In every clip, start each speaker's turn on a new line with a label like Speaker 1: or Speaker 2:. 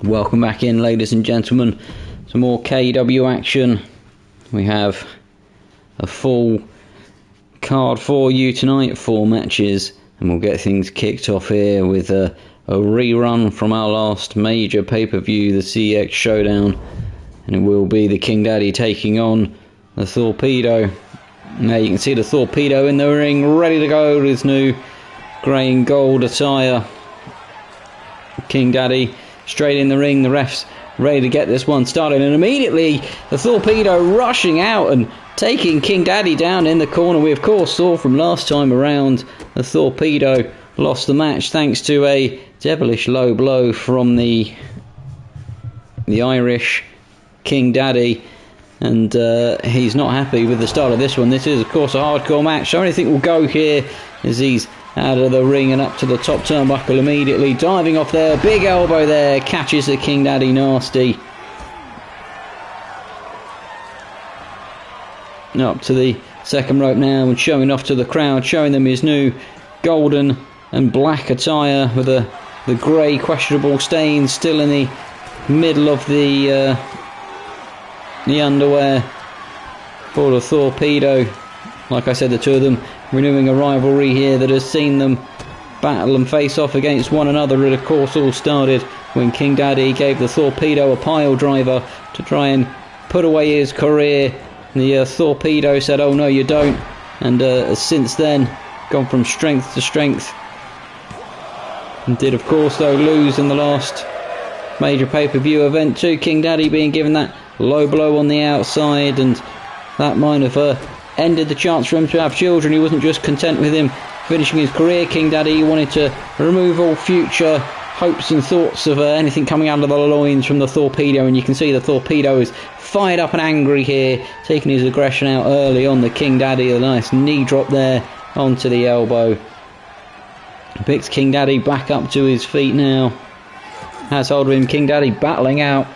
Speaker 1: Welcome back in, ladies and gentlemen. Some more KEW action. We have a full card for you tonight, 4 matches, and we'll get things kicked off here with a rerun from our last major pay-per-view, the CX Showdown, and it will be the King Daddy taking on the Torpedo. Now you can see the Torpedo in the ring, ready to go with his new grey and gold attire. King Daddy straight in the ring, the refs ready to get this one started, and immediately the Torpedo rushing out and taking King Daddy down in the corner. We of course saw from last time around the Torpedo lost the match thanks to a devilish low blow from the Irish King Daddy, and he's not happy with the start of this one. This is of course a hardcore match, so anything will go here as he's out of the ring and up to the top turnbuckle immediately, diving off there, big elbow there, catches the King Daddy nasty. Up to the second rope now and showing off to the crowd, showing them his new golden and black attire with the grey questionable stains still in the middle of the underwear for the Torpedo. Like I said, the two of them renewing a rivalry here that has seen them battle and face off against one another. It of course all started when King Daddy gave the Torpedo a pile driver to try and put away his career. The Torpedo said, "Oh no you don't," and since then gone from strength to strength, and did of course though lose in the last major pay-per-view event to King Daddy being given that low blow on the outside, and that might have ended the chance for him to have children. He wasn't just content with him finishing his career, King Daddy. He wanted to remove all future hopes and thoughts of anything coming out of the loins from the Torpedo, and you can see the Torpedo is fired up and angry here, taking his aggression out early on the King Daddy. A nice knee drop there onto the elbow. Picks King Daddy back up to his feet now. Has hold of him, King Daddy battling out.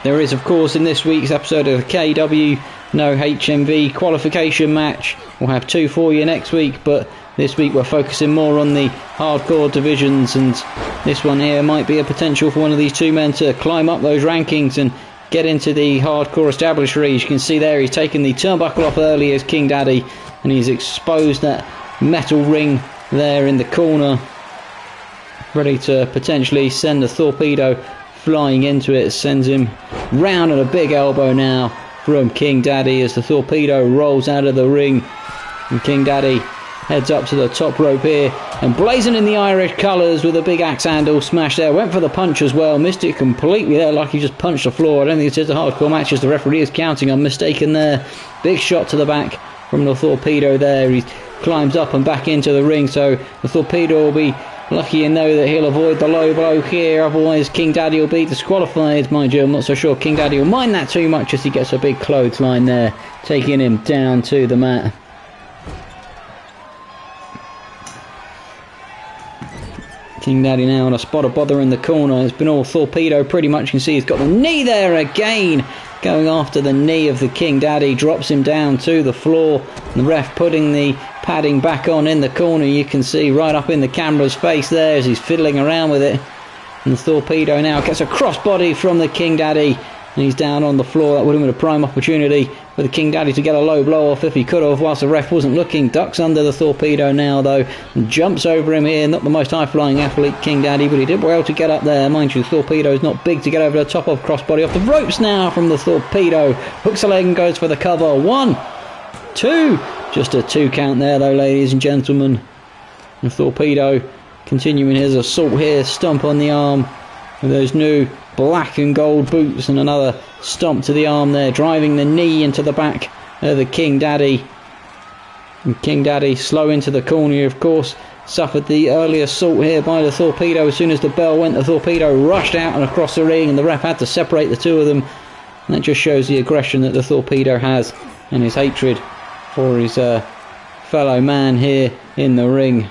Speaker 1: There is of course in this week's episode of the KEW no HMV qualification match. We'll have 2 for you next week, but this week we're focusing more on the hardcore divisions, and this one here might be a potential for one of these two men to climb up those rankings and get into the hardcore established range. You can see there he's taken the turnbuckle off early as King Daddy, and he's exposed that metal ring there in the corner, ready to potentially send the Torpedo flying into it. Sends him round, and a big elbow now from King Daddy as the Torpedo rolls out of the ring, and King Daddy heads up to the top rope here and blazing in the Irish colours with a big axe handle smash there. Went for the punch as well, missed it completely there, like he just punched the floor. I don't think it's just a hardcore match as the referee is counting. I'm mistaken there. Big shot to the back from the Torpedo there. He climbs up and back into the ring, so the Torpedo will be lucky and know that he'll avoid the low blow here, otherwise King Daddy will be disqualified. Mind you, I'm not so sure King Daddy will mind that too much as he gets a big clothesline there, taking him down to the mat. King Daddy now on a spot of bother in the corner. It's been all Torpedo pretty much. You can see he's got the knee there again, going after the knee of the King Daddy, drops him down to the floor, and the ref putting the padding back on in the corner. You can see right up in the camera's face there as he's fiddling around with it, and the Torpedo now gets a crossbody from the King Daddy, and he's down on the floor. That would have been a prime opportunity for the King Daddy to get a low blow off if he could have, whilst the ref wasn't looking. Ducks under the Torpedo now though, and jumps over him here. Not the most high-flying athlete, King Daddy, but he did well to get up there. Mind you, the Torpedo is not big to get over the top of. Crossbody off the ropes now from the Torpedo. Hooks a leg and goes for the cover. 1, 2. Just a 2 count there though, ladies and gentlemen. The Torpedo continuing his assault here. Stomp on the arm with those new black and gold boots, and another stomp to the arm there, driving the knee into the back of the King Daddy. And King Daddy slow into the corner. Of course suffered the early assault here by the Torpedo. As soon as the bell went, the Torpedo rushed out and across the ring, and the ref had to separate the two of them. And that just shows the aggression that the Torpedo has and his hatred for his fellow man here in the ring.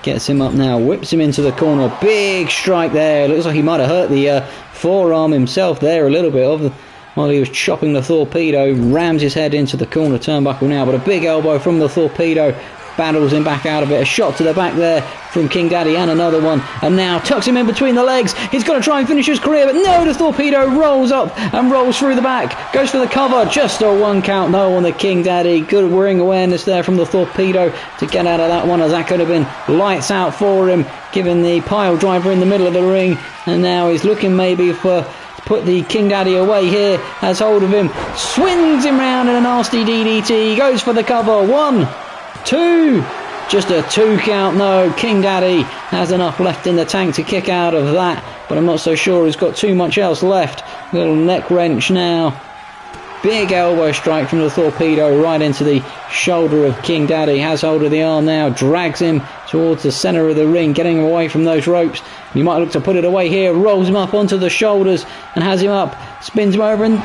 Speaker 1: Gets him up now, whips him into the corner. Big strike there. Looks like he might have hurt the forearm himself there a little bit while he was chopping the Torpedo. Rams his head into the corner turnbuckle now, but a big elbow from the Torpedo battles him back out of it. A shot to the back there from King Daddy, and another one, and now tucks him in between the legs. He's got to try and finish his career, but no, the Torpedo rolls up and rolls through the back, goes for the cover, just a 1 count no on the King Daddy. Good ring awareness there from the Torpedo to get out of that one, as that could have been lights out for him, given the pile driver in the middle of the ring. And now he's looking maybe for put the King Daddy away here, has hold of him, swings him round in a nasty DDT, goes for the cover, 1, 2, just a 2 count no. King Daddy has enough left in the tank to kick out of that, but I'm not so sure he's got too much else left. Little neck wrench now. Big elbow strike from the Torpedo right into the shoulder of King Daddy. Has hold of the arm now, drags him towards the centre of the ring, getting him away from those ropes. He might look to put it away here, rolls him up onto the shoulders and has him up, spins him over and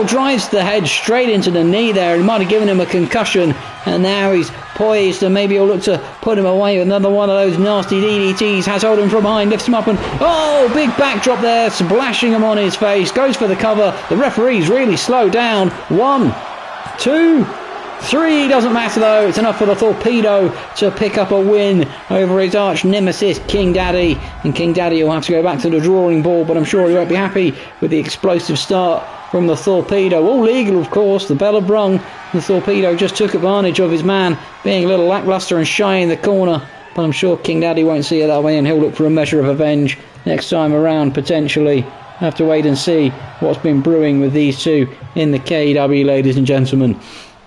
Speaker 1: drives the head straight into the knee there. He might have given him a concussion, and now he's poised and maybe he'll look to put him away with another one of those nasty DDTs. Has hold him from behind, lifts him up and big backdrop there, splashing him on his face, goes for the cover. The referee's really slowed down. 1, 2, 3, doesn't matter though, it's enough for the Torpedo to pick up a win over his arch nemesis King Daddy, and King Daddy will have to go back to the drawing board, but I'm sure he won't be happy with the explosive start from the Torpedo. All legal, of course, the bell had rung. The Torpedo just took advantage of his man being a little lacklustre and shy in the corner, but I'm sure King Daddy won't see it that way, and he'll look for a measure of revenge next time around, potentially. Have to wait and see what's been brewing with these two in the KEW, ladies and gentlemen.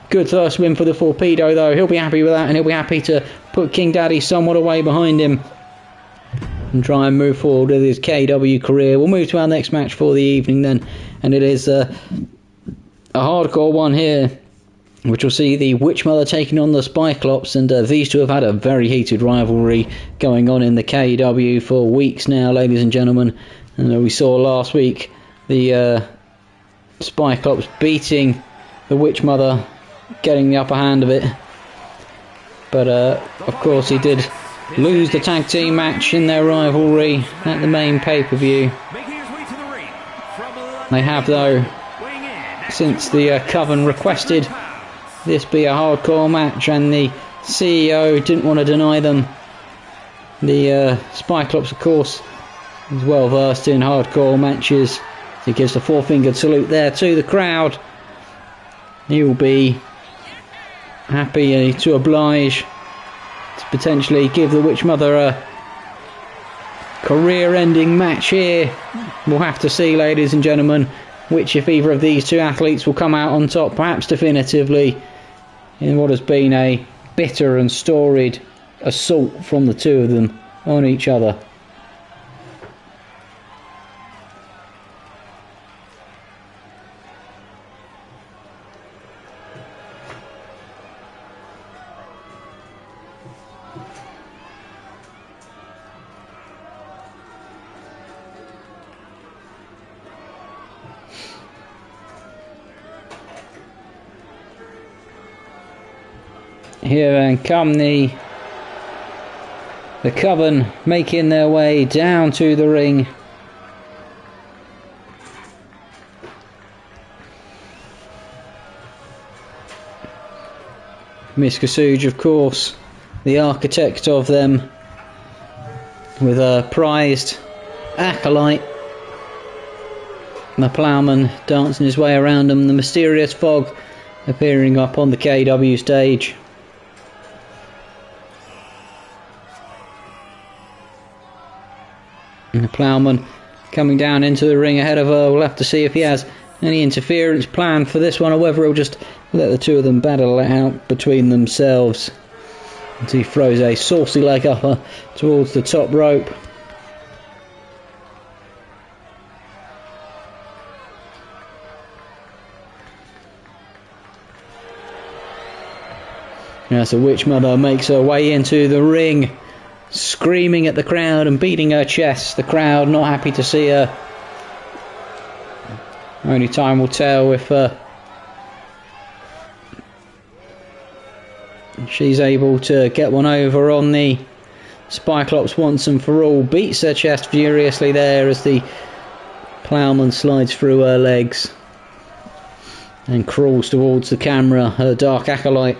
Speaker 1: Good first win for the Torpedo though. He'll be happy with that, and he'll be happy to put King Daddy somewhat away behind him and try and move forward with his KEW career. We'll move to our next match for the evening then, and it is a hardcore one here, which will see the Witch Mother taking on the Cyclops, and these two have had a very heated rivalry going on in the KEW for weeks now, ladies and gentlemen. And we saw last week the Cyclops beating the Witch Mother, getting the upper hand of it, but of course he did lose the tag team match in their rivalry at the main pay-per-view. They have though, since the Coven requested this be a hardcore match, and the CEO didn't want to deny them. The Cyclops, of course, is well versed in hardcore matches. He gives the 4-fingered salute there to the crowd. He will be happy to oblige to potentially give the Witch Mother a career-ending match here. We'll have to see, ladies and gentlemen, which, if either of these two athletes will come out on top, perhaps definitively, in what has been a bitter and storied assault from the two of them on each other. Here and come the Coven, making their way down to the ring. Miss Kasuj, of course, the architect of them, with a prized acolyte, the ploughman dancing his way around them, the mysterious Fog appearing up on the KEW stage. And the ploughman coming down into the ring ahead of her. We'll have to see if he has any interference planned for this one, or whether he'll just let the two of them battle it out between themselves. And he throws a saucy leg upper towards the top rope. As the Witch Mother makes her way into the ring, screaming at the crowd and beating her chest. The crowd not happy to see her. Only time will tell if she's able to get one over on the Cyclops once and for all. Beats her chest furiously there as the ploughman slides through her legs and crawls towards the camera, her dark acolyte,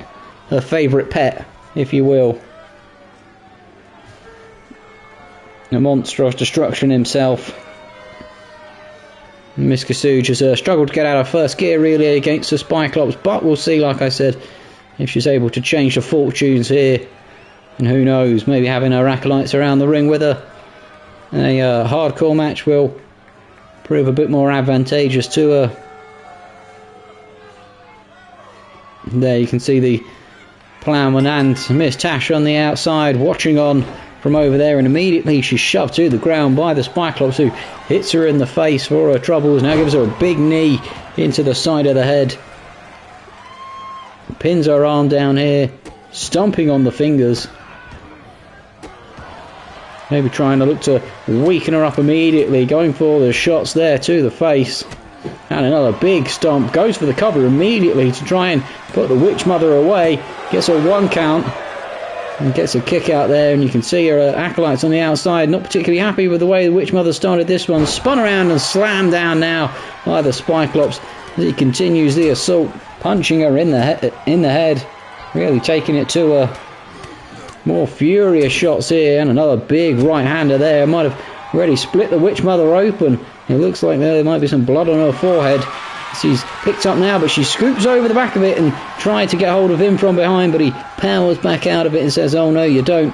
Speaker 1: her favourite pet, if you will. A monster of destruction himself. Miss Kasuj has struggled to get out of first gear really against the Cyclops, but we'll see, like I said, if she's able to change the fortunes here. And who knows, maybe having her acolytes around the ring with her in a hardcore match will prove a bit more advantageous to her. There you can see the Plowman and Miss Tash on the outside watching on from over there, and immediately she's shoved to the ground by the Cyclops, who hits her in the face for her troubles. Now gives her a big knee into the side of the head. Pins her arm down here, stomping on the fingers. Maybe trying to look to weaken her up immediately, going for the shots there to the face. And another big stomp, goes for the cover immediately to try and put the Witch Mother away. Gets a 1 count and gets a kick out there, and you can see her acolytes on the outside not particularly happy with the way the Witch Mother started this one. Spun around and slammed down now by the Cyclops as he continues the assault, punching her in the head, really taking it to her. More furious shots here, and another big right-hander there. Might have already split the Witch Mother open. It looks like there might be some blood on her forehead. She's picked up now, but she scoops over the back of it and tried to get hold of him from behind, but he powers back out of it and says, "Oh no, you don't."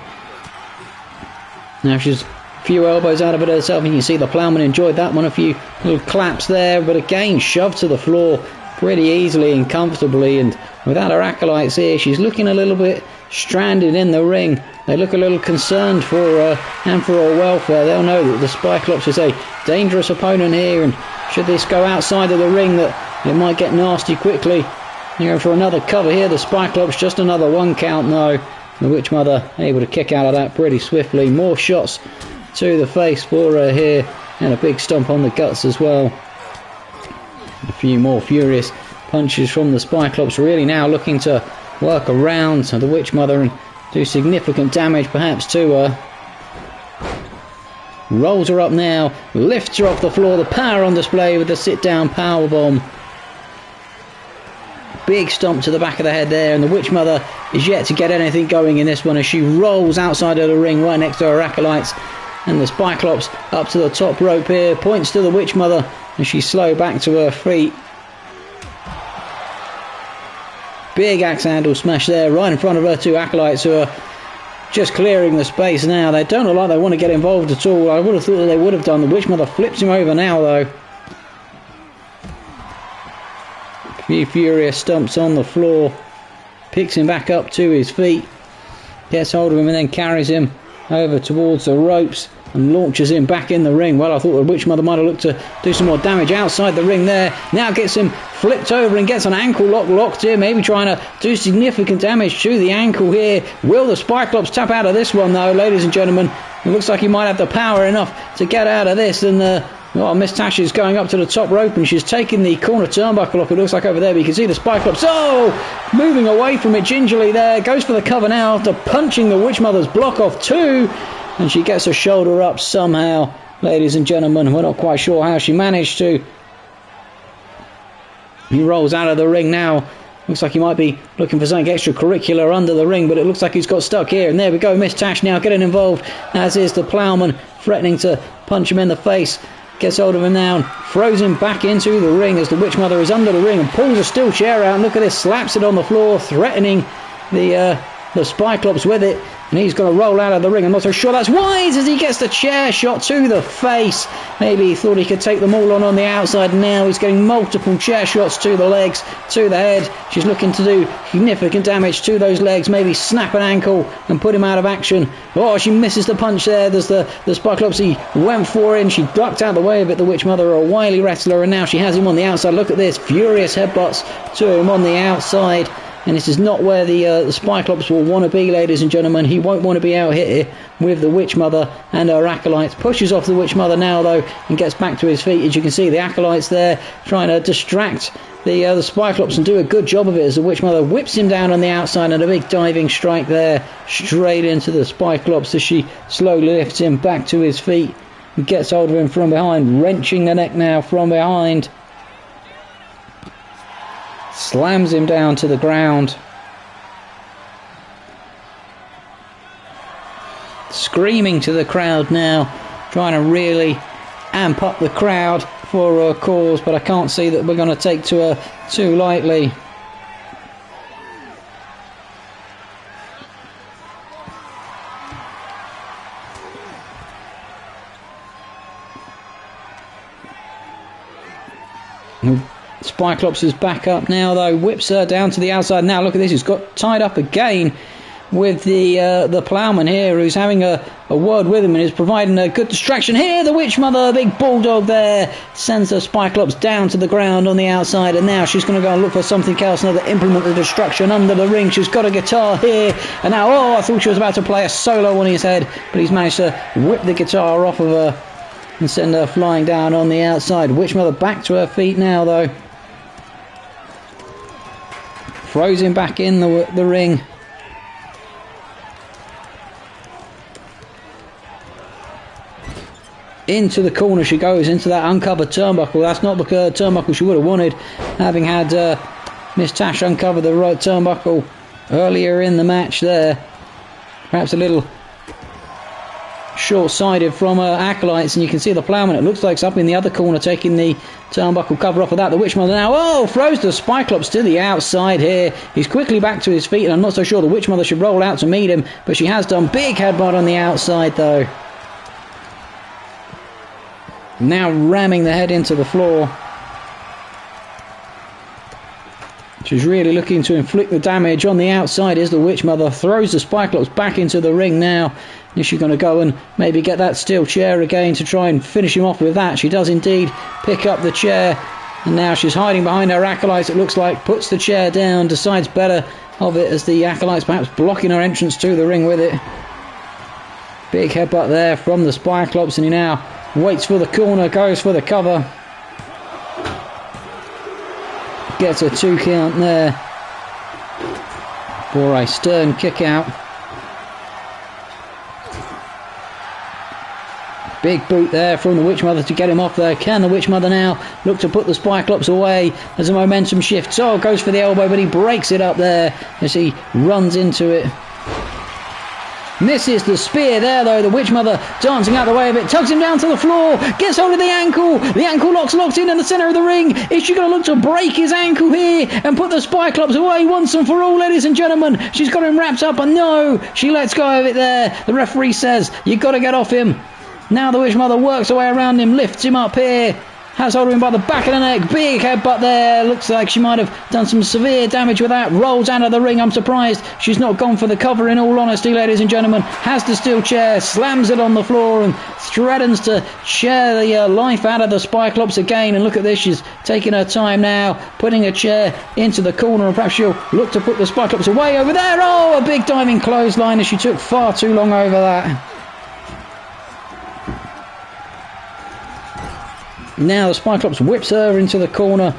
Speaker 1: Now she's a few elbows out of it herself, and you see the Plowman enjoyed that one. A few little claps there, but again shoved to the floor pretty easily and comfortably, and without her acolytes here, she's looking a little bit stranded in the ring. They look a little concerned for her and for her welfare. They'll know that the Cyclops is a dangerous opponent here, and should this go outside of the ring, that it might get nasty quickly. You go for another cover here, the Cyclops, just another 1 count though. The Witch Mother able to kick out of that pretty swiftly. More shots to the face for her here, and a big stomp on the guts as well. A few more furious punches from the Cyclops, really now looking to work around the Witch Mother and do significant damage perhaps to her. Rolls her up now, lifts her off the floor, the power on display with the sit-down powerbomb. Big stomp to the back of the head there, and the Witch Mother is yet to get anything going in this one as she rolls outside of the ring right next to her acolytes. And the Cyclops up to the top rope here, points to the Witch Mother, and she's slow back to her feet. Big axe handle smash there right in front of her two acolytes, who are just clearing the space now. They don't look like they want to get involved at all. I would have thought that they would have done. The Witch Mother flips him over now though. A few furious stumps on the floor. Picks him back up to his feet. Gets hold of him and then carries him over towards the ropes and launches him back in the ring. Well, I thought the Witch Mother might have looked to do some more damage outside the ring there. Now gets him flipped over and gets an ankle lock locked here, maybe trying to do significant damage to the ankle here. Will the Cyclops tap out of this one though, ladies and gentlemen? It looks like he might have the power enough to get out of this, and Miss Tash is going up to the top rope and she's taking the corner turnbuckle off, it looks like over there, but you can see the Cyclops moving away from it gingerly there. Goes for the cover now after punching the Witch Mother's block off too, and she gets her shoulder up somehow, ladies and gentlemen. We're not quite sure how she managed to. He rolls out of the ring now. Looks like he might be looking for something extracurricular under the ring, but it looks like he's got stuck here. And there we go, Miss Tash now getting involved, as is the Plowman, threatening to punch him in the face. Gets hold of him now and throws him back into the ring as the Witch Mother is under the ring and pulls a steel chair out. And look at this, slaps it on the floor, threatening the Cyclops with it. And he's going to roll out of the ring. I'm not so sure that's wise as he gets the chair shot to the face. Maybe he thought he could take them all on the outside. Now he's getting multiple chair shots to the legs, to the head. She's looking to do significant damage to those legs. Maybe snap an ankle and put him out of action. Oh, she misses the punch there. There's the Cyclops. He went for it and she ducked out of the way of it. The Witch Mother, a wily wrestler, and now she has him on the outside. Look at this. Furious headbutts to him on the outside. And this is not where the Cyclops will want to be, ladies and gentlemen. He won't want to be out here with the Witch Mother and her acolytes. Pushes off the Witch Mother now, though, and gets back to his feet. As you can see, the acolytes there trying to distract the Cyclops and do a good job of it as the Witch Mother whips him down on the outside, and a big diving strike there straight into the Cyclops as she slowly lifts him back to his feet and gets hold of him from behind, wrenching the neck now from behind. Slams him down to the ground. screaming to the crowd now, trying to really amp up the crowd for her cause, but I can't see that we're going to take to her too lightly. Spyclops is back up now though, whips her down to the outside. Now look at this, he's got tied up again with the ploughman here, who's having a word with him and is providing a good distraction here. The Witch Mother, big bulldog there, sends the Spyclops down to the ground on the outside, and now she's going to go and look for something else, another implement of destruction under the ring. She's got a guitar here, and now, oh, I thought she was about to play a solo on his head, but he's managed to whip the guitar off of her and send her flying down on the outside. Witch Mother back to her feet now though, throws him back in the ring. Into the corner she goes, into that uncovered turnbuckle. That's not the turnbuckle she would have wanted, having had Miss Tash uncover the right turnbuckle earlier in the match there. Perhaps a little short-sighted from her acolytes, and you can see the ploughman, it looks like, it's up in the other corner taking the turnbuckle cover off of that. The Witch Mother now, oh, throws the Spyclops to the outside here. He's quickly back to his feet, and I'm not so sure the Witch Mother should roll out to meet him, but she has done. Big headbutt on the outside though. Now ramming the head into the floor. She's really looking to inflict the damage on the outside. Is the Witch Mother, throws the Spyclops back into the ring now. Is she going to go and maybe get that steel chair again to try and finish him off with that? She does indeed pick up the chair, and now she's hiding behind her acolytes, it looks like, puts the chair down, decides better of it as the acolytes perhaps blocking her entrance to the ring with it. Big headbutt there from the Spyclops, and he now waits for the corner, goes for the cover. Gets a 2 count there for a stern kick out. Big boot there from the Witch Mother to get him off there. Can the Witch Mother now look to put the Spyclops away as the momentum shifts? Oh, goes for the elbow, but he breaks it up there as he runs into it. Misses the spear there though. The Witch Mother dancing out the way of it, tugs him down to the floor, gets hold of the ankle. The ankle lock's locked in the centre of the ring. Is she going to look to break his ankle here and put the Spyclops away once and for all, ladies and gentlemen? She's got him wrapped up, and no, she lets go of it there. The referee says, you've got to get off him. Now the Witch Mother works her way around him, lifts him up here, has hold of him by the back of the neck. Big headbutt there. Looks like she might have done some severe damage with that. Rolls out of the ring. I'm surprised she's not gone for the cover, in all honesty, ladies and gentlemen. Has the steel chair, slams it on the floor, and threatens to share the life out of the Spyclops again. And look at this, she's taking her time now, putting a chair into the corner, and perhaps she'll look to put the Spyclops away over there. Oh, a big diving clothesline as she took far too long over that. Now the Spyclops whips her into the corner.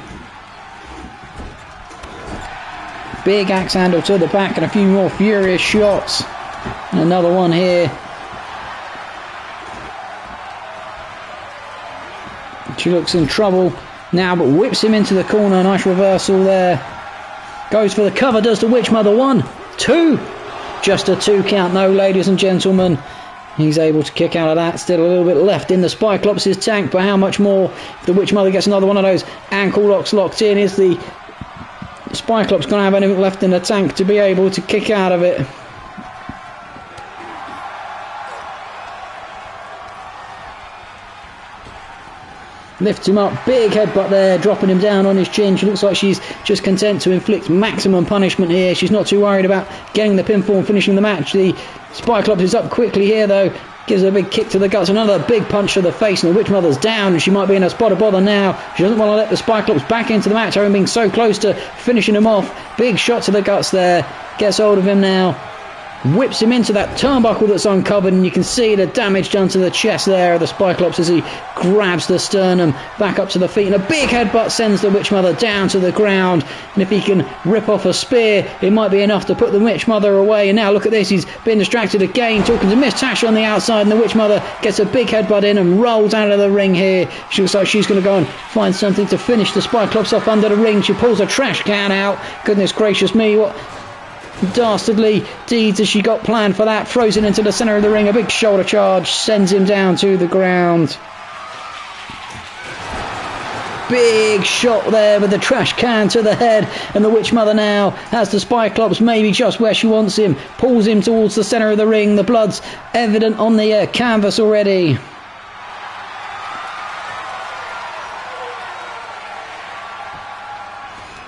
Speaker 1: Big axe handle to the back and a few more furious shots. And another one here. She looks in trouble now, but whips him into the corner. Nice reversal there. Goes for the cover, does the Witch Mother. 1, 2. Just a 2 count, no, ladies and gentlemen. He's able to kick out of that. Still a little bit left in the Spyclops' tank, but how much more? If the Witch Mother gets another one of those ankle locks locked in, is the Spyclops going to have anything left in the tank to be able to kick out of it? Lifts him up, big headbutt there, dropping him down on his chin. She looks like she's just content to inflict maximum punishment here. She's not too worried about getting the pinfall and finishing the match. The Spyclops is up quickly here though, gives her a big kick to the guts, another big punch to the face, and the Witch Mother's down, and she might be in a spot of bother now. She doesn't want to let the Spyclops back into the match, having been so close to finishing him off. Big shot to the guts there, gets hold of him now, whips him into that turnbuckle that's uncovered, and you can see the damage done to the chest there of the Spyclops as he grabs the sternum back up to the feet, and a big headbutt sends the Witch Mother down to the ground. And if he can rip off a spear, it might be enough to put the Witch Mother away. And now look at this, he's been distracted again, talking to Miss Tash on the outside, and the Witch Mother gets a big headbutt in and rolls out of the ring here. She looks like she's going to go and find something to finish the Spyclops off under the ring. She pulls a trash can out. Goodness gracious me, what dastardly deeds as she got planned for that. Throws it into the centre of the ring. A big shoulder charge sends him down to the ground. Big shot there with the trash can to the head, and the Witch Mother now has the Cyclops maybe just where she wants him. Pulls him towards the centre of the ring. The blood's evident on the canvas already.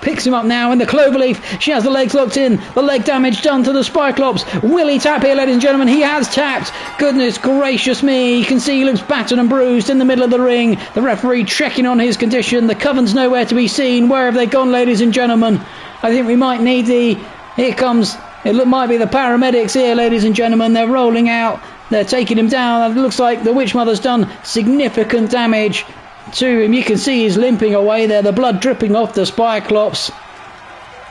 Speaker 1: Picks him up now in the cloverleaf. She has the legs locked in. The leg damage done to the Cyclops. Will he tap here, ladies and gentlemen? He has tapped. Goodness gracious me. You can see he looks battered and bruised in the middle of the ring. The referee checking on his condition. The Coven's nowhere to be seen. Where have they gone, ladies and gentlemen? I think we might need the... Here comes... It might be the paramedics here, ladies and gentlemen. They're rolling out. They're taking him down. It looks like the Witch Mother's done significant damage to him. You can see he's limping away there, the blood dripping off the Cyclops.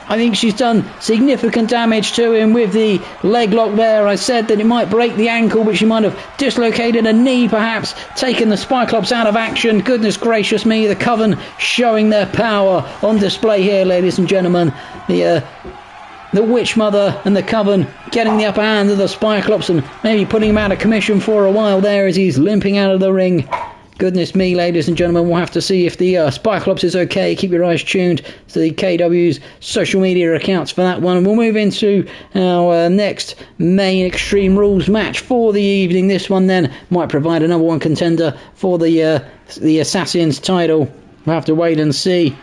Speaker 1: I think she's done significant damage to him with the leg lock there. I said that it might break the ankle, but she might have dislocated a knee perhaps, taken the Cyclops out of action. Goodness gracious me, the Coven showing their power on display here, ladies and gentlemen. The Witch Mother and the Coven getting the upper hand of the Cyclops and maybe putting him out of commission for a while there as he's limping out of the ring. Goodness me, ladies and gentlemen, we'll have to see if the Cyclops is okay. Keep your eyes tuned to the KEW's social media accounts for that one. We'll move into our next main Extreme Rules match for the evening. This one then might provide a number one contender for the Assassins title. We'll have to wait and see.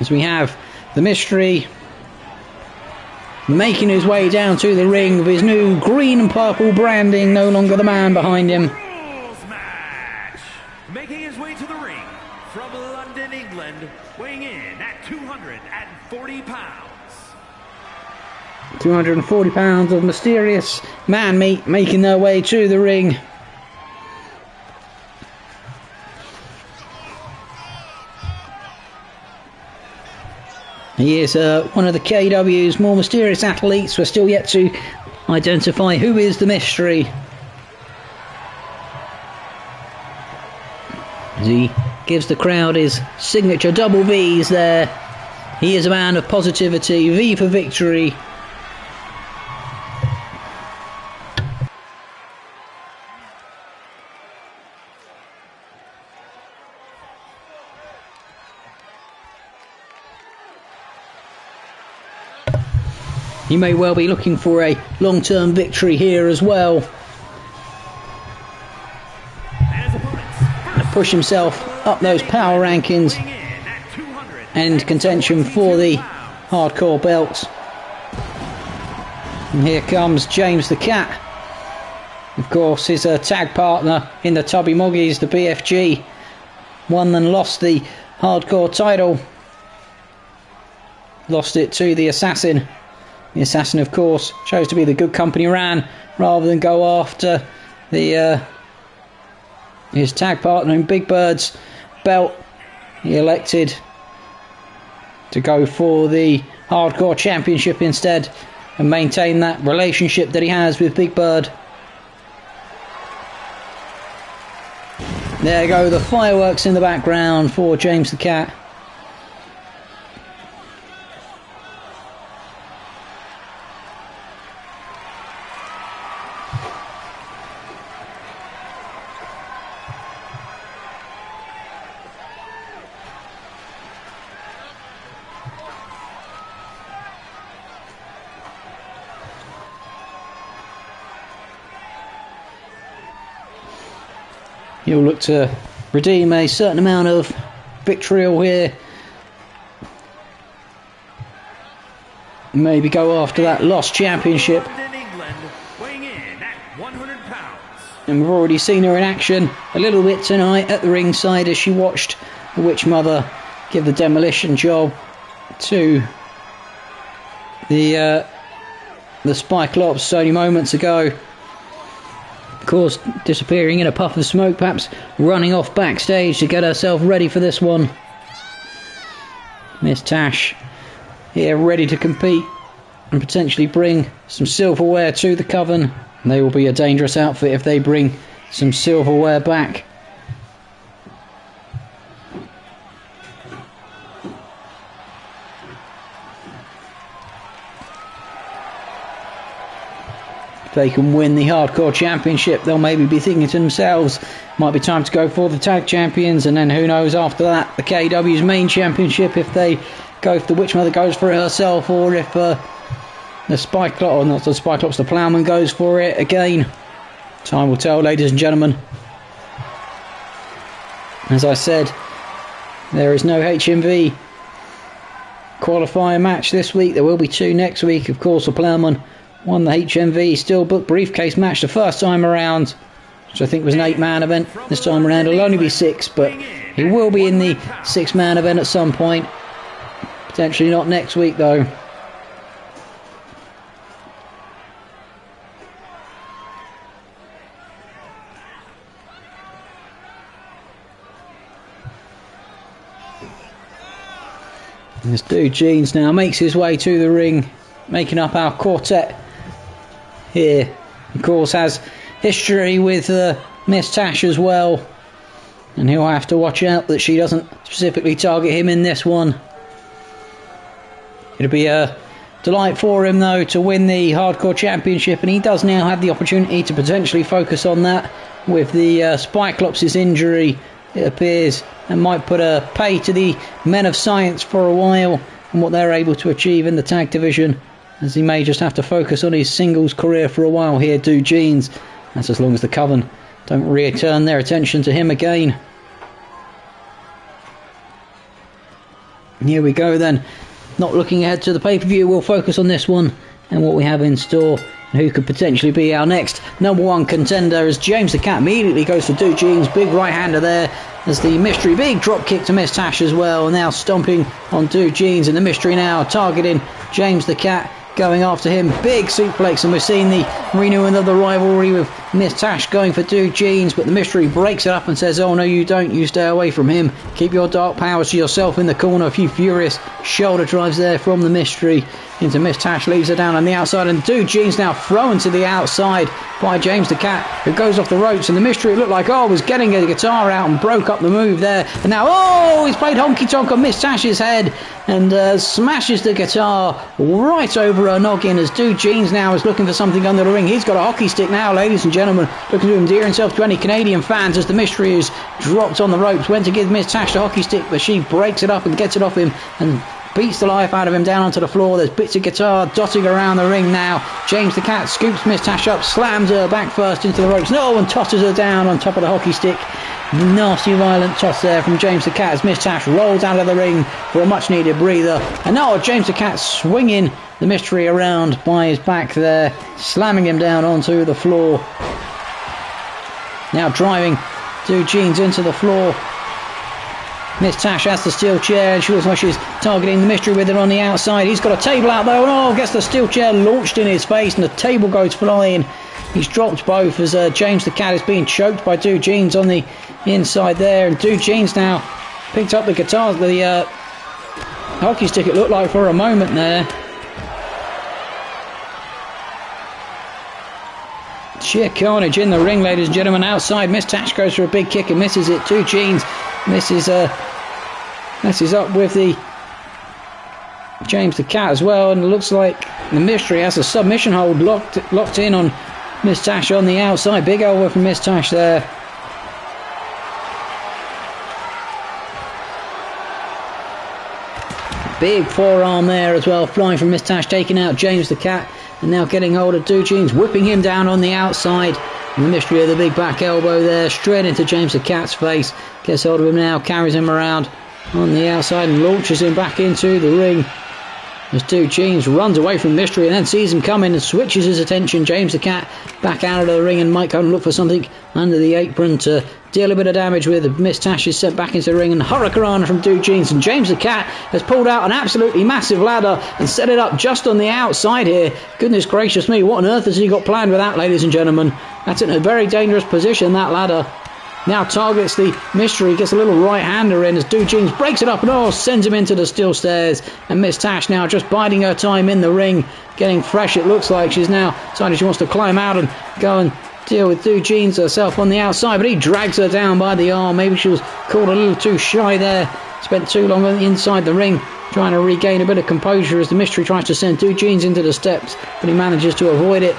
Speaker 1: As we have the Mystery making his way down to the ring with his new green and purple branding, no longer the man behind him.
Speaker 2: Rules match. Making his way to the ring from London, England, weighing in at 240 pounds.
Speaker 1: 240 pounds of mysterious man meat making their way to the ring. He is one of the KEW's more mysterious athletes. We're still yet to identify who is the Mystery. As he gives the crowd his signature double V's there. He is a man of positivity. V for victory. He may well be looking for a long-term victory here as well. To push himself up those power rankings and contention for the hardcore belts. And here comes James the Cat. Of course, his tag partner in the Tubby Moggies, the BFG, won and lost the hardcore title. Lost it to the Assassin. The Assassin, of course, chose to be the good company man rather than go after the his tag partner in Big Bird's belt. He elected to go for the Hardcore Championship instead and maintain that relationship that he has with Big Bird. There go the fireworks in the background for James the Cat. He'll look to redeem a certain amount of vitriol here. Maybe go after that lost championship. And we've already seen her in action a little bit tonight at the ringside as she watched the Witch Mother give the demolition job to the Cyclops only moments ago. Of course, disappearing in a puff of smoke, perhaps running off backstage to get herself ready for this one. Miss Tash here ready to compete and potentially bring some silverware to the Coven. They will be a dangerous outfit if they bring some silverware back. they can win the Hardcore Championship, they'll maybe be thinking to themselves, might be time to go for the Tag Champions, and then who knows after that, the KEW's main championship, if they go for the Witchmother goes for it herself, or if the Spyclops, or not the Spyclops, the Ploughman goes for it again. Time will tell, ladies and gentlemen. As I said, there is no HMV qualifier match this week. There will be 2 next week. Of course, the Ploughman won the HMV Steel Book briefcase match the first time around, which I think was an 8-man event. This time around it'll only be 6, but he will be in the 6-man event at some point. Potentially not next week though. This dude Jeans now makes his way to the ring, making up our quartet here. Of course has history with Miss Tash as well, and he'll have to watch out that she doesn't specifically target him in this one. It'll be a delight for him though to win the Hardcore Championship, and he does now have the opportunity to potentially focus on that with the Spyclops' injury, it appears, and might put a pay to the Men of Science for a while and what they're able to achieve in the tag division, as he may just have to focus on his singles career for a while here, Do Jeans. That's as long as the Coven don't return their attention to him again. And here we go then. Not looking ahead to the pay-per-view, we'll focus on this one and what we have in store, and who could potentially be our next #1 contender, as James the Cat immediately goes for Do Jeans. Big right-hander there as the Mystery, big drop kick to Miss Tash as well, now stomping on Do Jeans, and the Mystery now targeting James the Cat, going after him, big suplex, and we're seeing the renewing of the rivalry with Miss Tash going for Do Jeans, but the Mystery breaks it up and says, oh no you don't, you stay away from him, keep your dark powers to yourself in the corner. A few furious shoulder drives there from the Mystery into Miss Tash, leaves her down on the outside, and Do Jeans now thrown to the outside by James the Cat, who goes off the ropes, and the Mystery, it looked like, was getting a guitar out and broke up the move there, and now, he's played honky tonk on Miss Tash's head, and smashes the guitar right over her noggin, as Do Jeans now is looking for something under the ring. He's got a hockey stick now, ladies and gentlemen, looking to endear himself to any Canadian fans, as the Mystery is dropped on the ropes, went to give Miss Tash the hockey stick, but she breaks it up and gets it off him and beats the life out of him down onto the floor. There's bits of guitar dotting around the ring now. James the Cat scoops Miss Tash up, slams her back first into the ropes, and tosses her down on top of the hockey stick. Nasty violent toss there from James the Cat as Miss Tash rolls out of the ring for a much needed breather, and now James the Cat swinging the Mystery around by his back there, slamming him down onto the floor. Now driving Do Jeans into the floor. Miss Tash has the steel chair, and she looks like she's targeting the Mystery with it on the outside. He's got a table out though, and gets the steel chair launched in his face, and the table goes flying. He's dropped both as James the Cat is being choked by Do Jeans on the inside there, and Do Jeans now picked up the guitar, the hockey stick, it looked like, for a moment there. Sheer carnage in the ring, ladies and gentlemen. Outside, Miss Tash goes for a big kick and misses it. Do Jeans messes up with the James the Cat as well, and it looks like the Mystery has a submission hold locked in on Miss Tash on the outside. Big elbow from Miss Tash there. Big forearm there as well, flying from Miss Tash, taking out James the Cat, and now getting hold of Do Jeans, whipping him down on the outside. And the Mystery of the big back elbow there, straight into James the Cat's face. Gets hold of him now, carries him around on the outside and launches him back into the ring. As Do Jeans runs away from Mystery and then sees him coming and switches his attention. James the Cat back out of the ring and might go and look for something under the apron to deal a bit of damage with. Miss Tash is sent back into the ring, and hurricane from Do Jeans, and James the Cat has pulled out an absolutely massive ladder and set it up just on the outside here. Goodness gracious me, what on earth has he got planned with that, ladies and gentlemen? That's in a very dangerous position, that ladder. Now targets the Mystery, gets a little right-hander in as Do Jeans breaks it up and sends him into the steel stairs. And Miss Tash now just biding her time in the ring, getting fresh. It looks like she's now decided she wants to climb out and go and deal with Do Jeans herself on the outside, but he drags her down by the arm. Maybe she was caught a little too shy there, spent too long inside the ring trying to regain a bit of composure as the Mystery tries to send Do Jeans into the steps, but he manages to avoid it.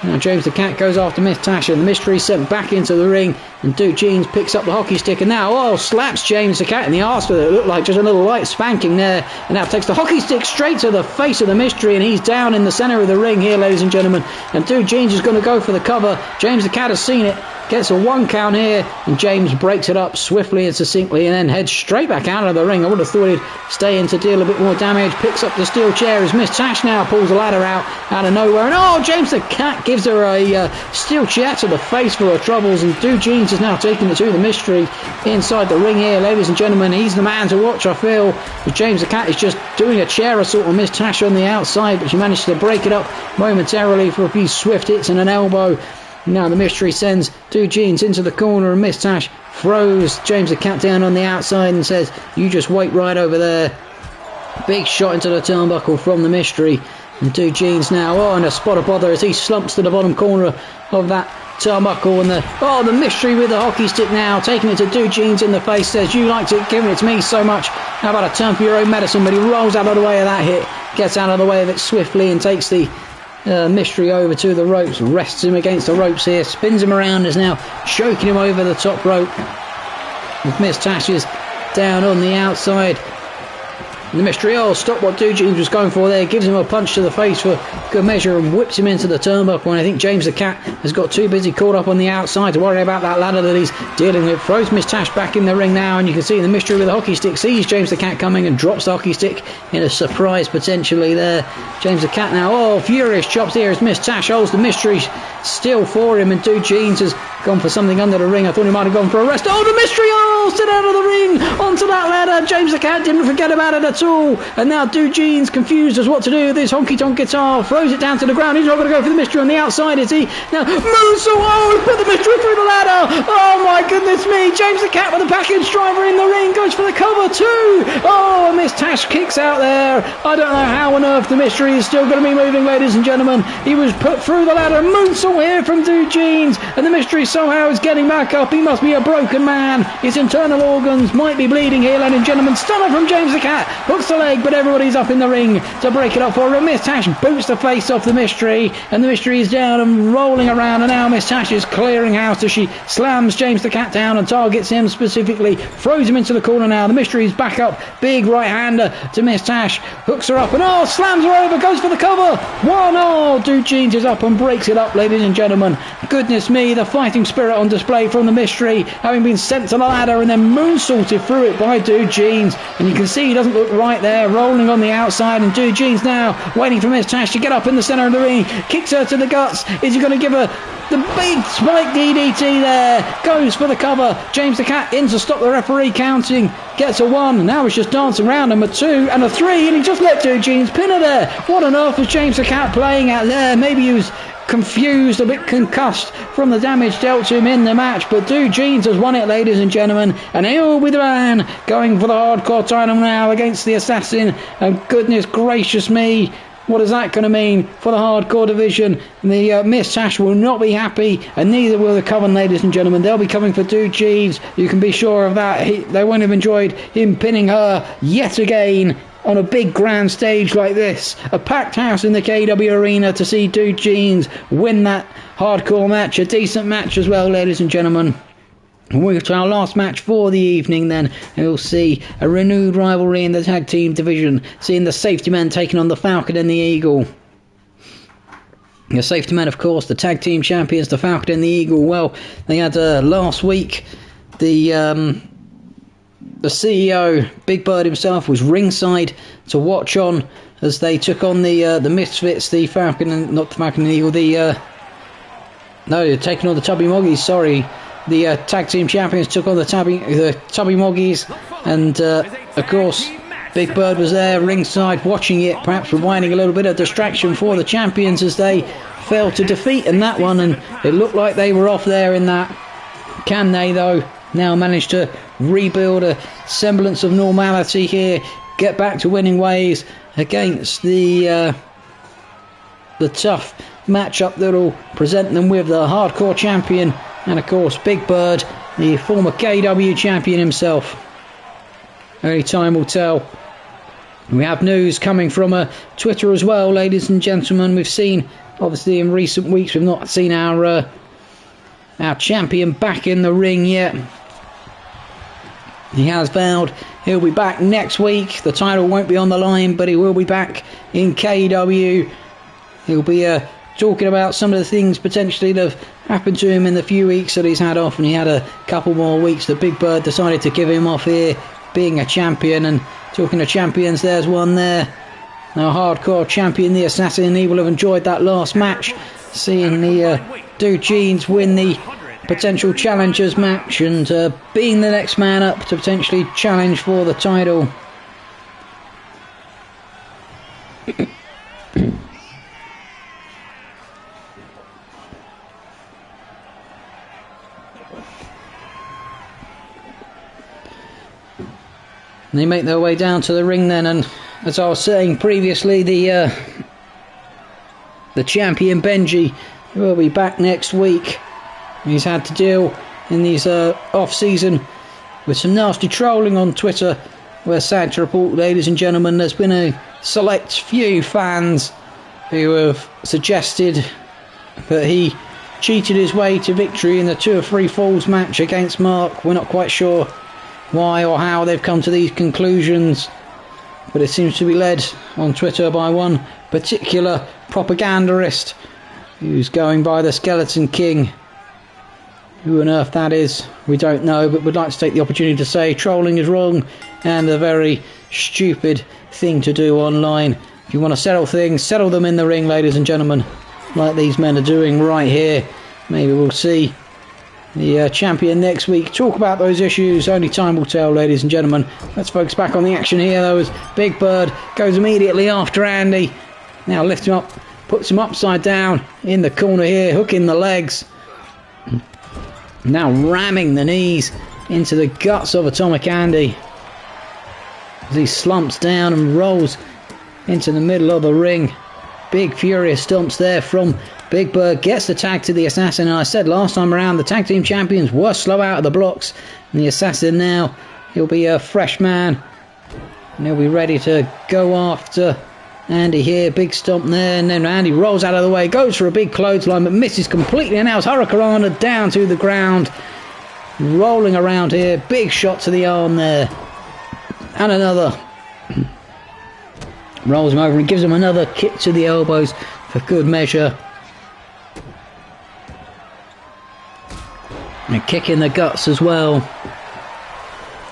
Speaker 1: Now James the Cat goes after Miss Tasha, and the Mystery sent back into the ring, and Duke Jeans picks up the hockey stick and now slaps James the Cat in the arse with it. It looked like just a little light spanking there, and now takes the hockey stick straight to the face of the Mystery, and he's down in the centre of the ring here, ladies and gentlemen, and Duke Jeans is going to go for the cover. James the Cat has seen it, gets a 1 count here, and James breaks it up swiftly and succinctly and then heads straight back out of the ring. I would have thought he'd stay in to deal a bit more damage. Picks up the steel chair as Miss Tash now pulls the ladder out of nowhere, and James the Cat gives her a steel chair to the face for her troubles, and Duke Jeans is now taking it to the Mystery inside the ring here, ladies and gentlemen. He's the man to watch, I feel. James the Cat is just doing a chair assault on Miss Tash on the outside, but she managed to break it up momentarily for a few swift hits and an elbow. Now the Mystery sends Duke Jeans into the corner, and Miss Tash throws James the Cat down on the outside and says, "You just wait right over there." Big shot into the turnbuckle from the Mystery, and Duke Jeans now in a spot of bother as he slumps to the bottom corner of that turnbuckle, and the Mystery with the hockey stick now taking it to Duke Jeans in the face, says, "You liked it, giving it to me so much, how about a turn for your own medicine?" But he rolls out of the way of that hit, gets out of the way of it swiftly, and takes the Mystery over to the ropes, rests him against the ropes here, spins him around, is now choking him over the top rope with Miss Tash is down on the outside. The Mystery stop what Duke Jeans was going for there, gives him a punch to the face for good measure and whips him into the turnbuckle, and I think James the Cat has got too busy caught up on the outside to worry about that ladder that he's dealing with. Throws Miss Tash back in the ring now, and you can see the Mystery with the hockey stick sees James the Cat coming and drops the hockey stick in a surprise potentially there. James the Cat now furious chops here as Miss Tash holds the Mystery still for him, and Duke Jeans has gone for something under the ring. I thought he might have gone for a rest. The Mystery sit out of the ring onto that ladder. James the Cat didn't forget about it at all, and now Duke Jeans confused as what to do with this honky tonk guitar, throws it down to the ground. He's not going to go for the Mystery on the outside, is he? Now moonsault, he put the Mystery through the ladder. Oh my goodness me, James the Cat with the package driver in the ring, goes for the cover too. And Miss Tash kicks out there. I don't know how on earth the Mystery is still going to be moving, ladies and gentlemen. He was put through the ladder. Moonsault here from Duke Jeans, and the Mystery somehow is getting back up. He must be a broken man. His internal organs might be bleeding here, ladies and gentlemen. Stunner from James the Cat, hooks the leg, but everybody's up in the ring to break it up for him. Miss Tash boots the face off the Mystery, and the Mystery is down and rolling around, and now Miss Tash is clearing house as she slams James the Cat down and targets him specifically, throws him into the corner now. The Mystery is back up, big right hander to Miss Tash, hooks her up and slams her over, goes for the cover. 1-0, Duke Jeans is up and breaks it up, ladies and gentlemen. Goodness me, the fighting spirit on display from the Mystery, having been sent to the ladder and then moonsaulted through it by Duke Jeans, and you can see he doesn't look right there, rolling on the outside, and Duke Jeans now waiting for Miss Tash to get up in the centre of the ring, kicks her to the guts. Is he going to give her the big spike DDT there? Goes for the cover. James the Cat in to stop the referee counting, gets a 1, and now he's just dancing around him, a 2 and a 3, and he just let Duke Jeans pin her there. What on earth was James the Cat playing at there? Maybe he was confused, a bit concussed from the damage dealt to him in the match, but Duke Jeans has won it, ladies and gentlemen, and he'll be the man going for the hardcore title now against the Assassin. And goodness gracious me, what is that going to mean for the hardcore division? The Miss Tash will not be happy, and neither will the Coven, ladies and gentlemen. They'll be coming for Duke Jeans, you can be sure of that. They won't have enjoyed him pinning her yet again on a big grand stage like this. A packed house in the KEW Arena to see Duke Jeans win that hardcore match. A decent match as well, ladies and gentlemen. We'll to our last match for the evening then, and we'll see a renewed rivalry in the tag team division, seeing the Safety Men taking on the Falcon and the Eagle. The Safety Men, of course, the tag team champions, the Falcon and the Eagle. Well, they had last week the CEO, Big Bird himself, was ringside to watch on as they took on the Misfits, the Falcon and not the Falcon and the Eagle. They're taking on the Tubby Moggies. Sorry, the tag team champions took on the Tubby Moggies, and of course, Big Bird was there ringside watching it, perhaps providing a little bit of distraction for the champions as they failed to defeat in that one, and it looked like they were off there in that. Can they, though, now manage to rebuild a semblance of normality here, get back to winning ways against the tough matchup that'll present them with the hardcore champion and of course Big Bird, the former KW champion himself. Only time will tell We have news coming from Twitter as well, ladies and gentlemen. We've seen, obviously in recent weeks, we've not seen our champion back in the ring yet. He has vowed he'll be back next week. The title won't be on the line, but he will be back in KEW. He'll be talking about some of the things potentially that have happened to him in the few weeks that he's had off, and he had a couple more weeks that Big Bird decided to give him off here, being a champion. And talking of champions, there's one there. Our hardcore champion, the Assassin. He will have enjoyed that last match, seeing the Dude Jeans win the potential challengers match and being the next man up to potentially challenge for the title. They make their way down to the ring then, and as I was saying previously, the champion Benji will be back next week. He's had to deal in these off-season with some nasty trolling on Twitter. We're sad to report, ladies and gentlemen, there's been a select few fans who have suggested that he cheated his way to victory in the 2 or 3 falls match against Mark. We're not quite sure why or how they've come to these conclusions, but it seems to be led on Twitter by one particular propagandist who's going by the Skeleton King. Who on earth that is, we don't know, but would like to take the opportunity to say trolling is wrong and a very stupid thing to do online. If you want to settle things, settle them in the ring, ladies and gentlemen, like these men are doing right here. Maybe we'll see the champion next week talk about those issues. Only time will tell, ladies and gentlemen. Let's focus back on the action here though, as Big Bird goes immediately after Andy. Now lifts him up, puts him upside down in the corner here, hooking the legs. Now ramming the knees into the guts of Atomic Andy as he slumps down and rolls into the middle of the ring. Big furious stomps there from Big Bird. Gets the tag to the Assassin, and I said last time around the tag team champions were slow out of the blocks, and the Assassin now, he'll be a fresh man and he'll be ready to go after Andy here. Big stomp there, and then Andy rolls out of the way, goes for a big clothesline but misses completely, and now it's Hurricanrana down to the ground, rolling around here. Big shot to the arm there, and another. Rolls him over and gives him another kick to the elbows for good measure. And a kick in the guts as well.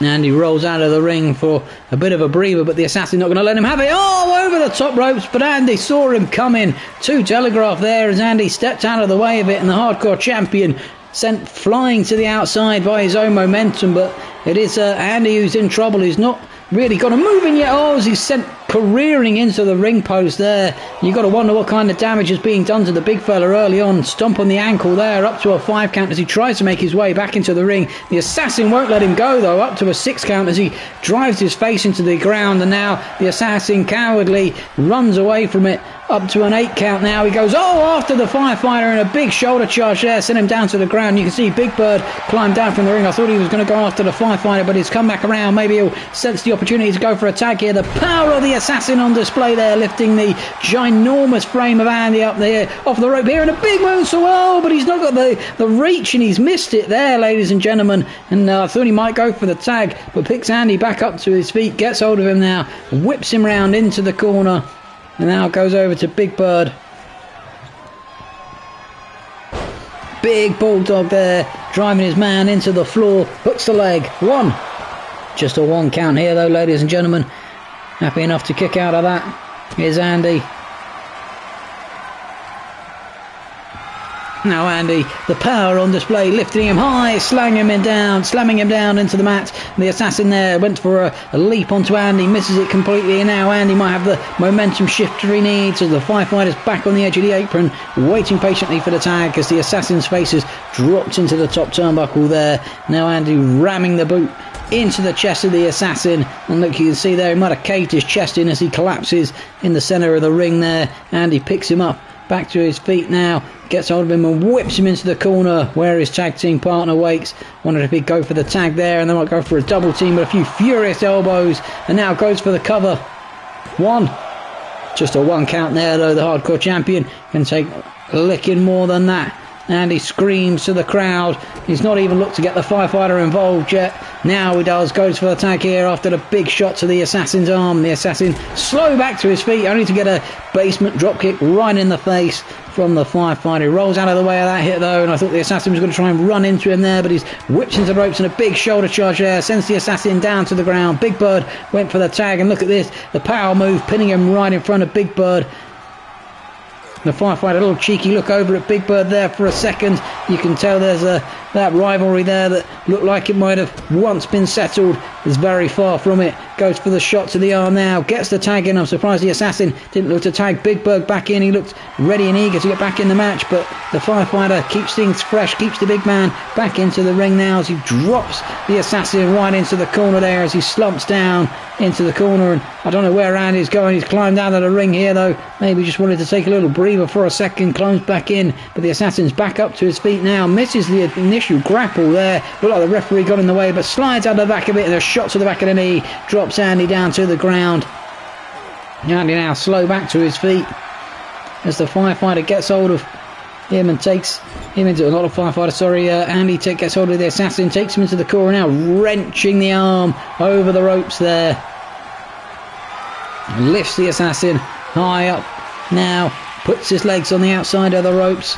Speaker 1: Andy rolls out of the ring for a bit of a breather, but the Assassin not going to let him have it. Oh, over the top ropes, but Andy saw him coming. Too telegraphed there as Andy stepped out of the way of it, and the hardcore champion sent flying to the outside by his own momentum. But it is Andy who's in trouble. He's not really got a move in yet. Oh, as he's sent careering into the ring post there. You've got to wonder what kind of damage is being done to the big fella early on. Stomp on the ankle there, up to a 5 count as he tries to make his way back into the ring. The Assassin won't let him go though, up to a 6 count as he drives his face into the ground, and now the Assassin cowardly runs away from it, up to an 8 count now. He goes after the firefighter, and a big shoulder charge there sent him down to the ground. You can see Big Bird climb down from the ring. I thought he was going to go after the firefighter, but he's come back around. Maybe he'll sense the opportunity to go for a tag here. The power of the Assassin on display there, lifting the ginormous frame of Andy up there off the rope here, and a big moonsault. But he's not got the reach, and he's missed it there, ladies and gentlemen. And I thought he might go for the tag, but picks Andy back up to his feet, gets hold of him now, whips him round into the corner. And now goes over to Big Bird. Big bulldog there, driving his man into the floor. Hooks the leg. 1. Just a 1 count here though, ladies and gentlemen. Happy enough to kick out of that. Here's Andy. Now Andy, the power on display, lifting him high, slamming him down into the mat. The Assassin there went for a leap onto Andy, misses it completely, and now Andy might have the momentum shifter he needs as the firefighter's back on the edge of the apron, waiting patiently for the tag as the Assassin's face is dropped into the top turnbuckle there. Now Andy ramming the boot into the chest of the Assassin, and look, you can see there he might have caved his chest in as he collapses in the centre of the ring there. Andy picks him up back to his feet now, gets hold of him and whips him into the corner where his tag team partner waits. Wondered if he'd go for the tag there, and they might go for a double team, but a few furious elbows, and now goes for the cover 1. Just a 1 count there though. The hardcore champion can take a licking more than that. And he screams to the crowd. He's not even looked to get the firefighter involved yet. Now he does. Goes for the tag here after the big shot to the assassin's arm. The assassin slow back to his feet, only to get a basement dropkick right in the face from the firefighter. He rolls out of the way of that hit though, and I thought the assassin was going to try and run into him there, but he's whipped into the ropes and a big shoulder charge there. Sends the assassin down to the ground. Big Bird went for the tag, and look at this. The power move, pinning him right in front of Big Bird. The firefighter, a little cheeky look over at Big Bird there for a second. You can tell there's that rivalry there that looked like it might have once been settled. Is very far from it. Goes for the shot to the arm now. Gets the tag in. I'm surprised the assassin didn't look to tag Big Bird back in. He looked ready and eager to get back in the match, but the firefighter keeps things fresh, keeps the big man back into the ring now as he drops the assassin right into the corner there as he slumps down into the corner. And I don't know where Andy's going. He's climbed out of the ring here though. Maybe just wanted to take a little breather for a second. Climbs back in, but the assassin's back up to his feet now. Misses the initial grapple there. Looked like the referee got in the way, but slides out the back of it and a shot to the back of the knee. Drops Andy down to the ground. Andy now slow back to his feet as the firefighter gets hold of him and takes him into, not a firefighter, sorry, Andy gets hold of the assassin, takes him into the corner now, wrenching the arm over the ropes there. Lifts the assassin high up now, puts his legs on the outside of the ropes,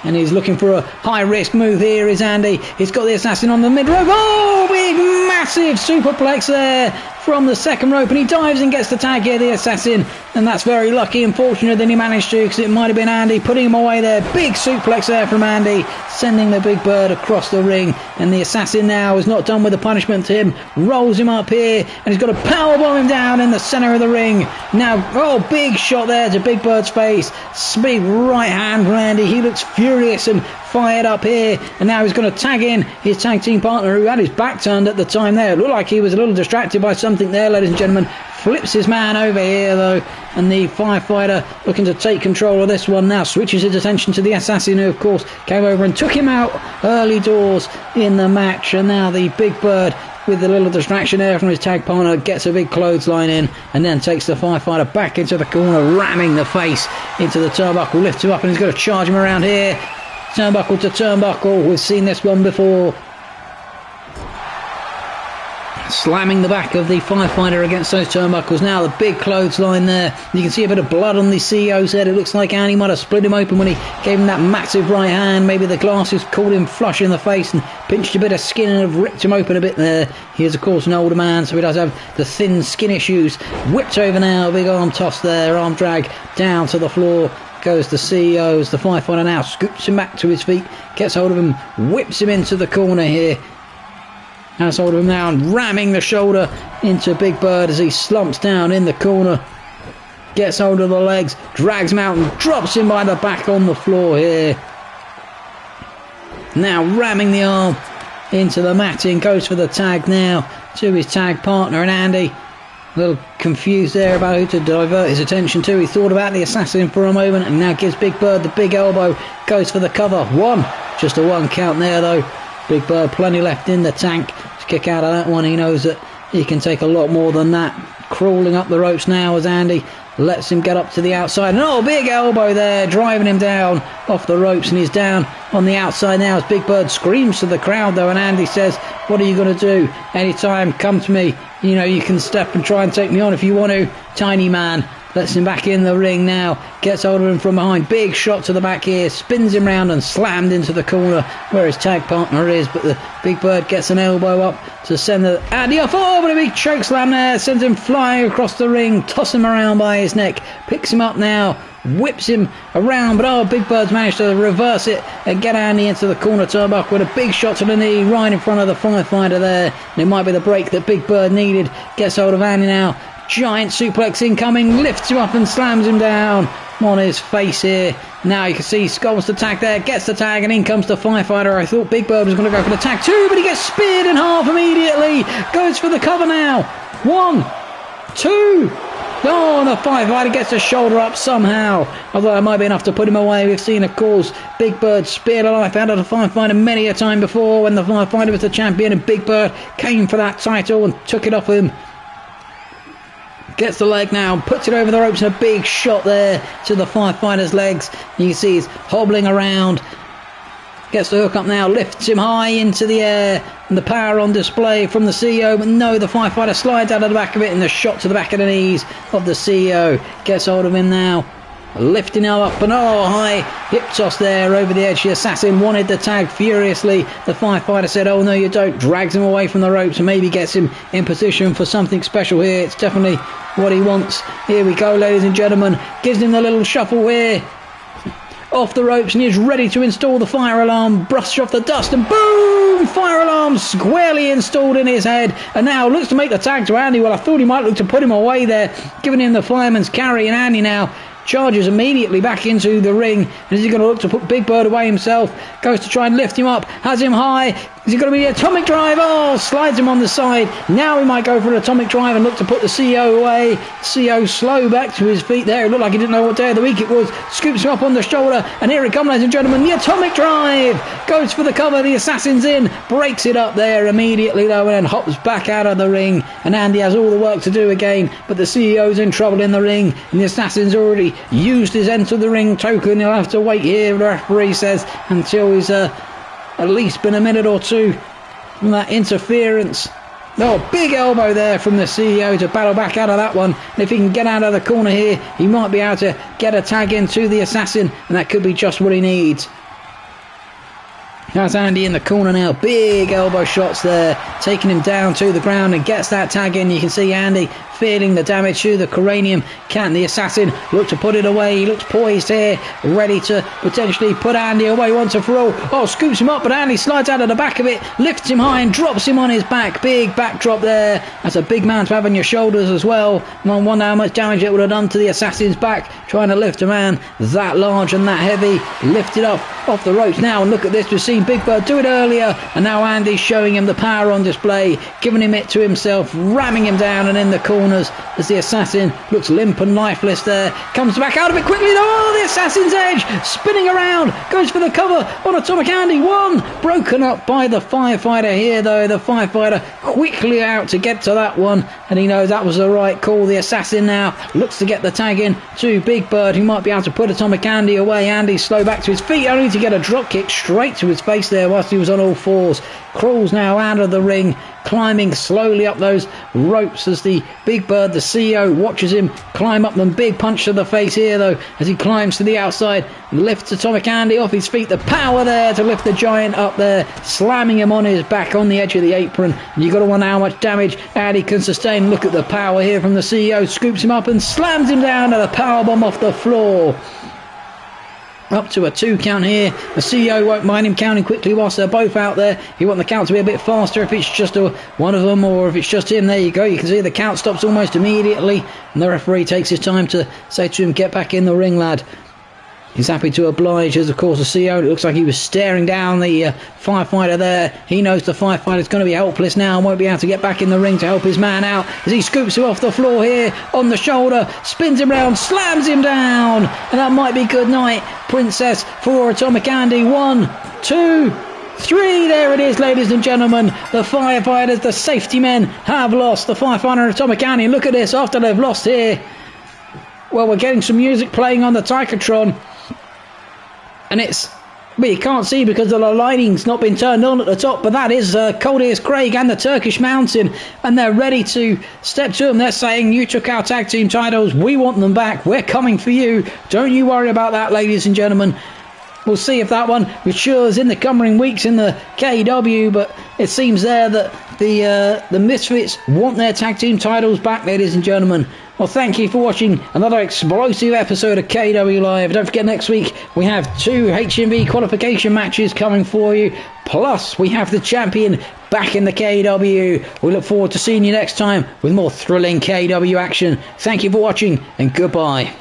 Speaker 1: and he's looking for a high risk move here is Andy. He's got the assassin on the mid rope. Oh, big massive superplex there from the second rope, and he dives and gets the tag here, the assassin, and that's very lucky and fortunate that he managed to, because it might have been Andy putting him away there. Big suplex there from Andy, sending the Big Bird across the ring, and the assassin now is not done with the punishment to him, rolls him up here, and he's got to powerbomb him down in the centre of the ring. Now, oh, big shot there to Big Bird's face, big right hand from Andy. He looks furious and fired up here, and now he's going to tag in his tag team partner who had his back turned at the time there. It looked like he was a little distracted by something there, ladies and gentlemen. Flips his man over here though, and the firefighter looking to take control of this one now, switches his attention to the assassin who of course came over and took him out early doors in the match. And now the Big Bird, with a little distraction there from his tag partner, gets a big clothesline in and then takes the firefighter back into the corner, ramming the face into the turnbuckle. Lifts him up and he's going to charge him around here, turnbuckle to turnbuckle. We've seen this one before. Slamming the back of the firefighter against those turnbuckles. Now the big clothesline there. You can see a bit of blood on the CEO's head. It looks like Andy might have split him open when he gave him that massive right hand. Maybe the glasses caught him flush in the face and pinched a bit of skin and have ripped him open a bit there. He is of course an older man, so he does have the thin skin issues. Whipped over now, big arm toss there, arm drag down to the floor. Goes the CEO as the firefighter now scoops him back to his feet, gets hold of him, whips him into the corner here. Has hold of him now and ramming the shoulder into Big Bird as he slumps down in the corner. Gets hold of the legs, drags him out and drops him by the back on the floor here. Now ramming the arm into the matting, goes for the tag now to his tag partner, and Andy a little confused there about who to divert his attention to. He thought about the assassin for a moment and now gives Big Bird the big elbow, goes for the cover. Just a 1 count there though. Big Bird plenty left in the tank to kick out of that one. He knows that he can take a lot more than that. Crawling up the ropes now as Andy lets him get up to the outside. And big elbow there, driving him down off the ropes, and he's down on the outside now as Big Bird screams to the crowd though, and Andy says, what are you going to do? Anytime, come to me. You know, you can step and try and take me on if you want to. Tiny man lets him back in the ring now, gets hold of him from behind, big shot to the back here, spins him round and slammed into the corner where his tag partner is, but the Big Bird gets an elbow up to send the Andy off. But a big choke slam there, sends him flying across the ring, toss him around by his neck, picks him up now, whips him around, but Big Bird's managed to reverse it and get Andy into the corner turnbuckle with a big shot to the knee right in front of the firefighter there, and it might be the break that Big Bird needed. Gets hold of Andy now, giant suplex incoming, lifts him up and slams him down on his face here. Now you can see Skulls the tag there, gets the tag, and in comes the firefighter. I thought Big Bird was going to go for the tag too, but he gets speared in half immediately. Goes for the cover now. 1, 2. And the firefighter gets the shoulder up somehow, although it might be enough to put him away. We've seen, of course, Big Bird spear the life out of the firefighter many a time before when the firefighter was the champion, and Big Bird came for that title and took it off him. Gets the leg now, puts it over the ropes, and a big shot there to the firefighter's legs. You can see he's hobbling around. Gets the hook up now, lifts him high into the air, and the power on display from the CEO, but no, the firefighter slides out of the back of it, and the shot to the back of the knees of the CEO. Gets hold of him now, lifting him up, and high hip toss there over the edge. The assassin wanted the tag furiously. The firefighter said, oh no you don't, drags him away from the ropes and maybe gets him in position for something special here. It's definitely what he wants. Here we go, ladies and gentlemen, gives him the little shuffle here, off the ropes, and he's ready to install the fire alarm. Brush off the dust, and boom, fire alarm squarely installed in his head, and now looks to make the tag to Andy. Well, I thought he might look to put him away there, giving him the fireman's carry, and Andy now charges immediately back into the ring. And is he going to look to put Big Bird away himself? Goes to try and lift him up, has him high. Is he going to be the atomic drive? Oh, slides him on the side. Now he might go for an atomic drive and look to put the CEO away. CEO slow back to his feet there. It looked like he didn't know what day of the week it was. Scoops him up on the shoulder, and here it comes, ladies and gentlemen. The atomic drive goes for the cover. The assassin's in, breaks it up there immediately though, and then hops back out of the ring. And Andy has all the work to do again, but the CEO's in trouble in the ring, and the assassin's already used his enter the ring token. He'll have to wait here, the referee says, until he's at least been a minute or two from that interference. Oh, big elbow there from the CEO to battle back out of that one. And if he can get out of the corner here, he might be able to get a tag into the assassin, and that could be just what he needs. That's Andy in the corner now. Big elbow shots there, taking him down to the ground, and gets that tag in. You can see Andy feeling the damage to the cranium. Can the assassin look to put it away? He looks poised here, ready to potentially put Andy away once and for all. Oh, scoops him up, but Andy slides out of the back of it, lifts him high and drops him on his back. Big backdrop there. That's a big man to have on your shoulders as well. I wonder how much damage it would have done to the assassin's back, trying to lift a man that large and that heavy. Lifted up off the ropes now, and look at this. We've seen Big Bird do it earlier, and now Andy's showing him the power on display, giving him it to himself, ramming him down and in the corners as the assassin looks limp and lifeless there. Comes back out of it quickly though. Oh, the assassin's edge, spinning around, goes for the cover on Atomic Andy. One broken up by the firefighter here though. The firefighter quickly out to get to that one, and he knows that was the right call. The assassin now looks to get the tag in to Big Bird, who might be able to put Atomic Andy away. Andy slow back to his feet, only to get a drop kick straight to his face there whilst he was on all fours. Crawls now out of the ring, climbing slowly up those ropes as the Big Bird, the CEO, watches him climb up them. Big punch to the face here though as he climbs to the outside and lifts Atomic Andy off his feet. The power there to lift the giant up there, slamming him on his back on the edge of the apron. And you've got to wonder how much damage Andy can sustain. Look at the power here from the CEO. Scoops him up and slams him down to the powerbomb off the floor. Up to a 2 count here. The CEO won't mind him counting quickly whilst they're both out there. You want the count to be a bit faster if it's just one of them, or if it's just him. There you go. You can see the count stops almost immediately, and the referee takes his time to say to him, get back in the ring, lad. He's happy to oblige, as of course the CEO, it looks like he was staring down the firefighter there. He knows the firefighter's going to be helpless now and won't be able to get back in the ring to help his man out as he scoops him off the floor here on the shoulder, spins him round, slams him down, and that might be good night, Princess, for Atomic Andy. 1, 2, 3, there it is, ladies and gentlemen. The firefighters, the safety men, have lost. The firefighter and Atomic Andy, look at this, after they've lost here. Well, we're getting some music playing on the Tykatron. And well, you can't see because the lighting's not been turned on at the top, but that is Cold Ears Craig and the Turkish Mountain, and they're ready to step to them. They're saying, you took our tag team titles, we want them back, we're coming for you. Don't you worry about that, ladies and gentlemen. We'll see if that one matures in the coming weeks in the KEW, but it seems there that the Misfits want their tag team titles back, ladies and gentlemen. Well, thank you for watching another explosive episode of KEW Live. Don't forget, next week we have 2 HMV qualification matches coming for you. Plus, we have the champion back in the KEW. We look forward to seeing you next time with more thrilling KEW action. Thank you for watching, and goodbye.